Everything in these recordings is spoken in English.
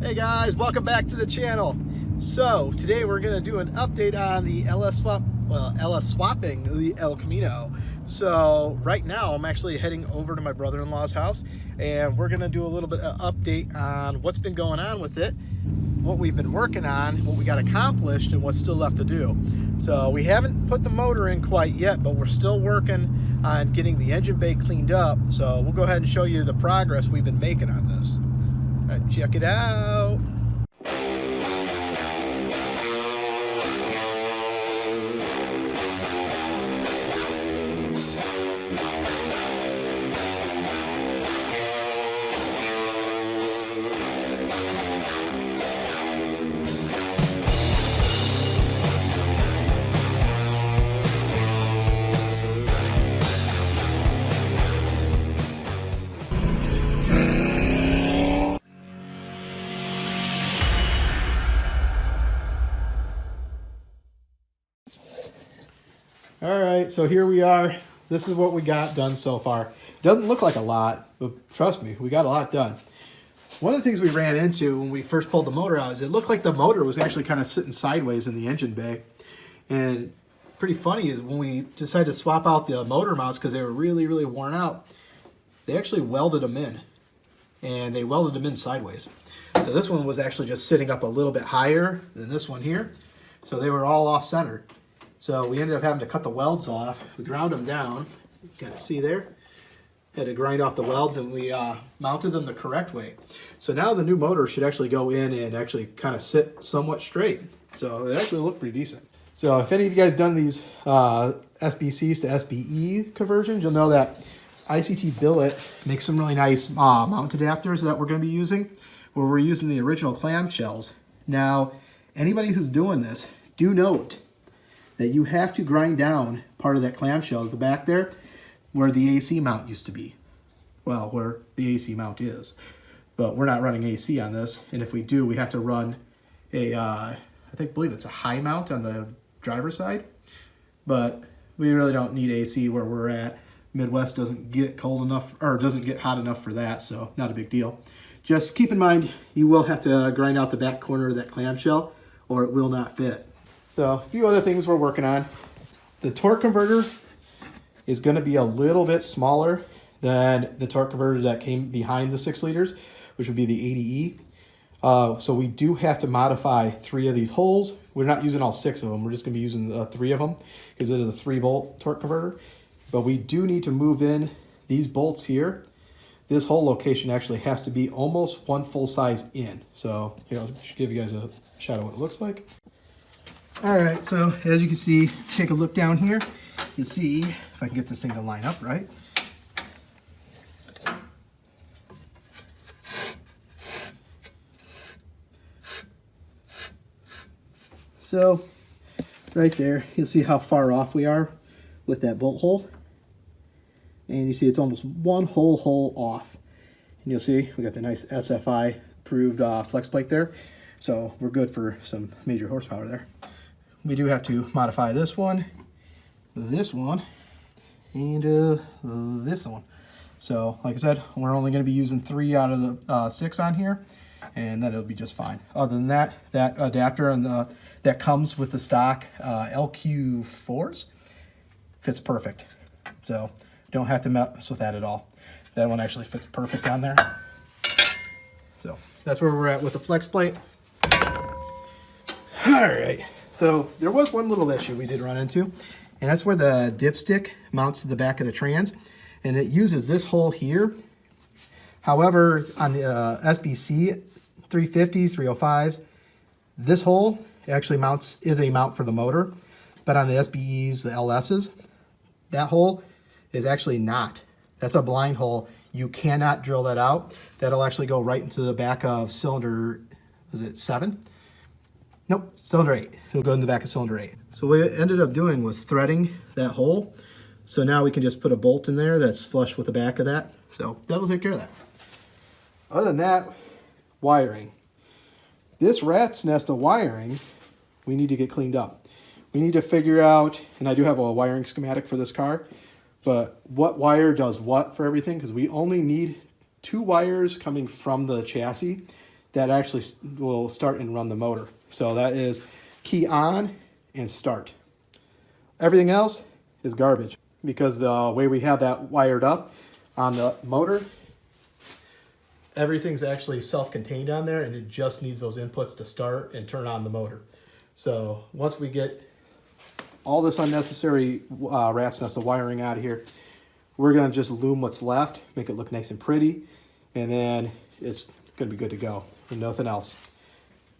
Hey guys, welcome back to the channel. So today we're going to do an update on the LS swap, LS swapping the El Camino. So right now I'm actually heading over to my brother-in-law's house and we're going to do a little bit of update on what's been going on with it, what we've been working on, what we got accomplished, and what's still left to do. So we haven't put the motor in quite yet, but we're still working on getting the engine bay cleaned up. So we'll go ahead and show you the progress we've been making on this. All right, check it out. All right, so here we are. This is what we got done so far. Doesn't look like a lot, but trust me, we got a lot done. One of the things we ran into when we first pulled the motor out is it looked like the motor was actually kind of sitting sideways in the engine bay. And pretty funny is when we decided to swap out the motor mounts because they were really, really worn out, they actually welded them in. And they welded them in sideways. So this one was actually just sitting up a little bit higher than this one here. So they were all off center. So we ended up having to cut the welds off. We ground them down. You can see there. Had to grind off the welds and we mounted them the correct way. So now the new motor should actually go in and actually kind of sit somewhat straight. So it actually looked pretty decent. So if any of you guys done these SBCs to SBE conversions, you'll know that ICT Billet makes some really nice mount adapters that we're going to be using, where we're using the original clamshells. Now, anybody who's doing this, do note that you have to grind down part of that clamshell at the back there where the AC mount used to be. Well, where the AC mount is. But we're not running AC on this, and if we do, we have to run a, I believe it's a high mount on the driver's side. But we really don't need AC where we're at. Midwest doesn't get cold enough, or doesn't get hot enough for that, so not a big deal. Just keep in mind, you will have to grind out the back corner of that clamshell, or it will not fit. So a few other things we're working on. The torque converter is going to be a little bit smaller than the torque converter that came behind the 6 liters, which would be the 80E. So we do have to modify 3 of these holes. We're not using all 6 of them. We're just going to be using 3 of them because it is a 3-bolt torque converter. But we do need to move in these bolts here. This whole location actually has to be almost 1 full size in. So here, I'll just give you guys a shot of what it looks like. All right, so as you can see, take a look down here. You'll see if I can get this thing to line up right. So right there, you'll see how far off we are with that bolt hole. And you see it's almost 1 whole hole off. And you'll see we got the nice SFI approved flex plate there. So we're good for some major horsepower there. We do have to modify this one, and this one. So like I said, we're only going to be using 3 out of the 6 on here, and then it'll be just fine. Other than that, that adapter and that comes with the stock LQ4s fits perfect. So don't have to mess with that at all. That one actually fits perfect on there. So that's where we're at with the flex plate. All right. So there was one little issue we did run into, and that's where the dipstick mounts to the back of the trans, and it uses this hole here. However, on the SBC 350s, 305s, this hole actually is a mount for the motor, but on the SBEs, the LSs, that hole is actually not. That's a blind hole. You cannot drill that out. That'll actually go right into the back of cylinder, is it 7? Nope, cylinder 8. It'll go in the back of cylinder 8. So what we ended up doing was threading that hole. So now we can just put a bolt in there that's flush with the back of that. So that'll take care of that. Other than that, wiring. This rat's nest of wiring, we need to get cleaned up. We need to figure out, and I do have a wiring schematic for this car, but what wire does what for everything, because we only need 2 wires coming from the chassis that actually will start and run the motor. So that is key on and start. Everything else is garbage because the way we have that wired up on the motor, everything's actually self-contained on there, and it just needs those inputs to start and turn on the motor. So once we get all this unnecessary rat's nest of wiring out of here, we're gonna just loom what's left, make it look nice and pretty, and then it's gonna be good to go and nothing else.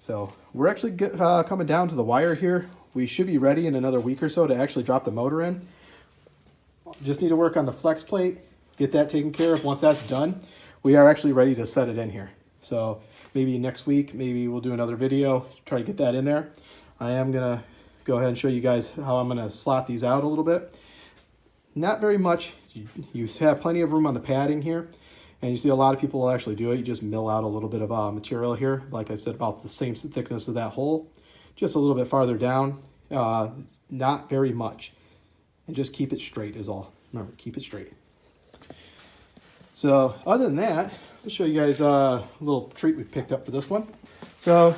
So we're actually coming down to the wire here. We should be ready in another week or so to actually drop the motor in. Just need to work on the flex plate, get that taken care of. Once that's done, we are actually ready to set it in here. So maybe next week, maybe we'll do another video, try to get that in there. I am gonna go ahead and show you guys how I'm gonna slot these out a little bit. Not very much. You have plenty of room on the padding here, and you see a lot of people will actually do it. You just mill out a little bit of material here, like I said, about the same thickness of that hole, just a little bit farther down, not very much, and just keep it straight is all. Remember, keep it straight. So other than that, I'll show you guys a little treat we picked up for this one. So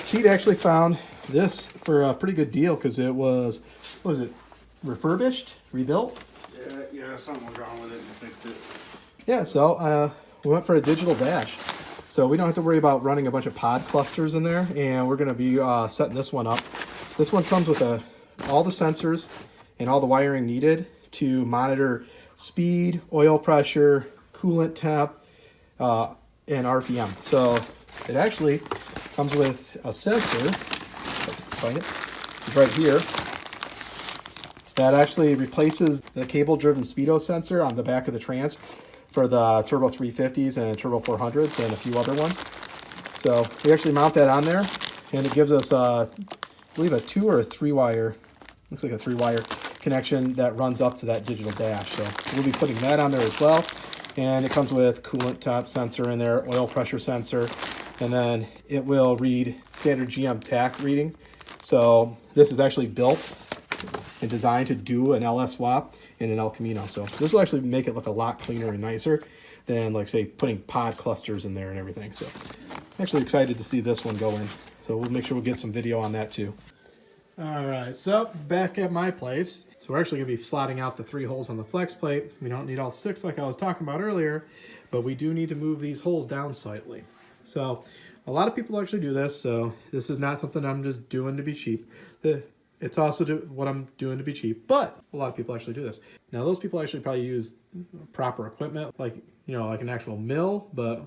Pete actually found this for a pretty good deal because it was, what was it, refurbished, rebuilt? Yeah, something was wrong with it and fixed it. Yeah, so we went for a digital dash. So we don't have to worry about running a bunch of pod clusters in there, and we're gonna be setting this one up. This one comes with all the sensors and all the wiring needed to monitor speed, oil pressure, coolant temp, and RPM. So it actually comes with a sensor, find it, it's right here, that actually replaces the cable-driven speedo sensor on the back of the trans for the Turbo 350s and Turbo 400s and a few other ones. So we actually mount that on there, and it gives us, I believe, a 2 or a 3 wire, looks like a 3 wire connection that runs up to that digital dash. So we'll be putting that on there as well. And it comes with coolant temp sensor in there, oil pressure sensor, and then it will read standard GM tach reading. So this is actually built and designed to do an LS swap in an El Camino. So this will actually make it look a lot cleaner and nicer than, like, say, putting pod clusters in there and everything. So I'm actually excited to see this one go in. So we'll make sure we'll get some video on that too. All right, so back at my place. So we're actually gonna be slotting out the 3 holes on the flex plate. We don't need all 6 like I was talking about earlier, but we do need to move these holes down slightly. So a lot of people actually do this, so this is not something I'm just doing to be cheap. It's also what I'm doing to be cheap, but a lot of people actually do this. Now those people actually probably use proper equipment, like, you know, like an actual mill, but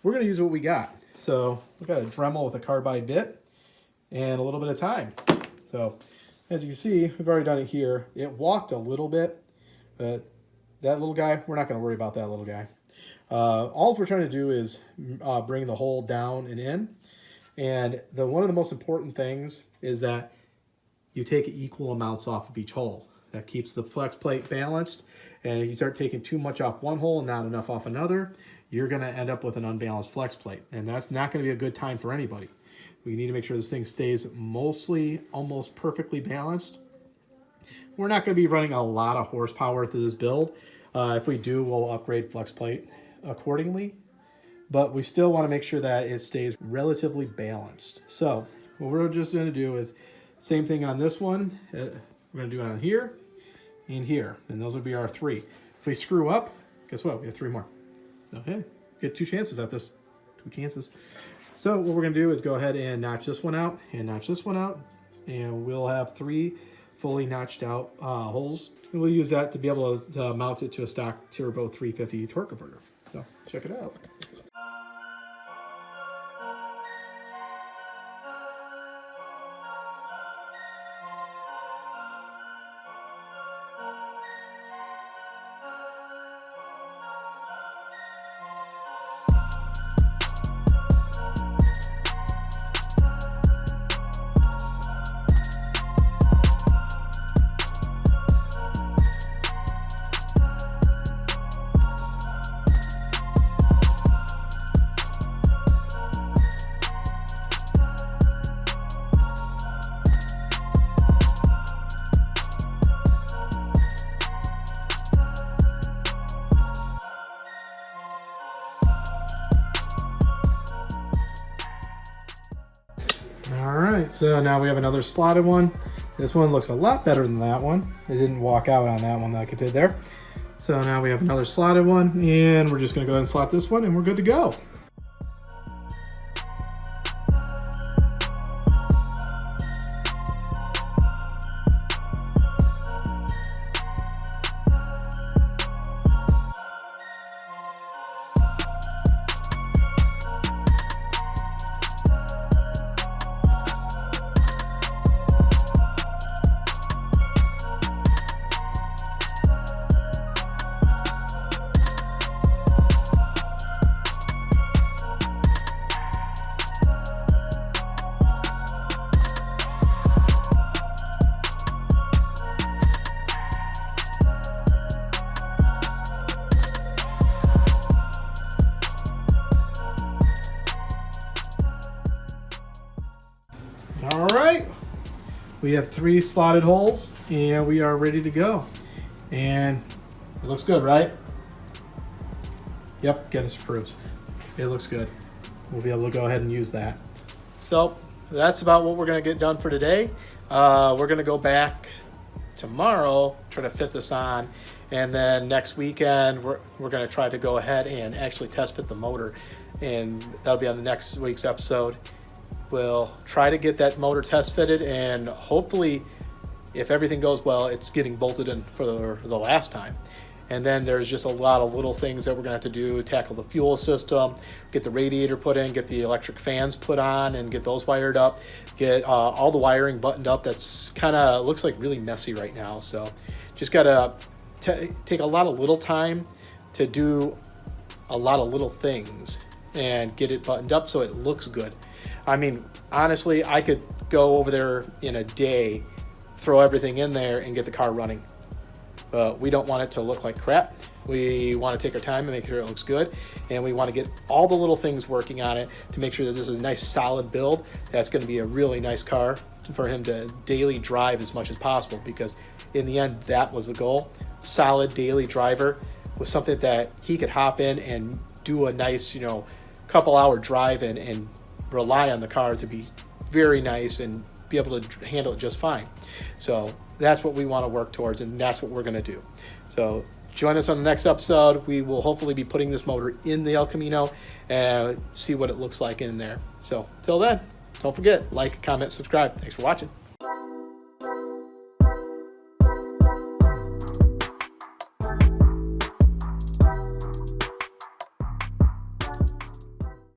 we're gonna use what we got. So we've got a Dremel with a carbide bit and a little bit of time. So as you can see, we've already done it here. It walked a little bit, but that little guy, we're not gonna worry about that little guy. All we're trying to do is bring the hole down and in. And one of the most important things is that you take equal amounts off of each hole. That keeps the flex plate balanced. And if you start taking too much off one hole and not enough off another, you're gonna end up with an unbalanced flex plate. And that's not gonna be a good time for anybody. We need to make sure this thing stays mostly, almost perfectly balanced. We're not gonna be running a lot of horsepower through this build. If we do, we'll upgrade flex plate accordingly. But we still wanna make sure that it stays relatively balanced. So what we're just gonna do is same thing on this one. We're gonna do it on here and here, and those would be our 3. If we screw up, guess what? We have 3 more. So hey, get 2 chances at this. 2 chances. So what we're gonna do is go ahead and notch this one out and notch this one out, and we'll have 3 fully notched out holes. And we'll use that to be able to mount it to a stock Turbo 350 torque converter. So check it out. All right, so now we have another slotted one. This one looks a lot better than that one. It didn't walk out on that one like it did there. So now we have another slotted one, and we're just gonna go ahead and slot this one, and we're good to go. All right, we have 3 slotted holes and we are ready to go. And it looks good, right? Yep, Guinness approves. It looks good. We'll be able to go ahead and use that. So that's about what we're gonna get done for today. We're gonna go back tomorrow, try to fit this on, and then next weekend we're gonna try to go ahead and actually test fit the motor, and that'll be on the next week's episode. We'll try to get that motor test fitted, and hopefully, if everything goes well, it's getting bolted in for the last time. And then there's just a lot of little things that we're gonna have to do: tackle the fuel system, get the radiator put in, get the electric fans put on, and get those wired up, get all the wiring buttoned up. That's kind of looks like really messy right now. So just gotta take a lot of little time to do a lot of little things and get it buttoned up so it looks good. I mean, honestly, I could go over there in a day, throw everything in there, and get the car running. But we don't want it to look like crap. We want to take our time and make sure it looks good. And we want to get all the little things working on it to make sure that this is a nice solid build. That's going to be a really nice car for him to daily drive as much as possible, because in the end, that was the goal. Solid daily driver was something that he could hop in and do a nice, couple hour drive and rely on the car to be very nice and be able to handle it just fine. So that's what we want to work towards, and that's what we're going to do. So join us on the next episode. We will hopefully be putting this motor in the El Camino and see what it looks like in there. So till then, don't forget, like, comment, subscribe. Thanks for watching.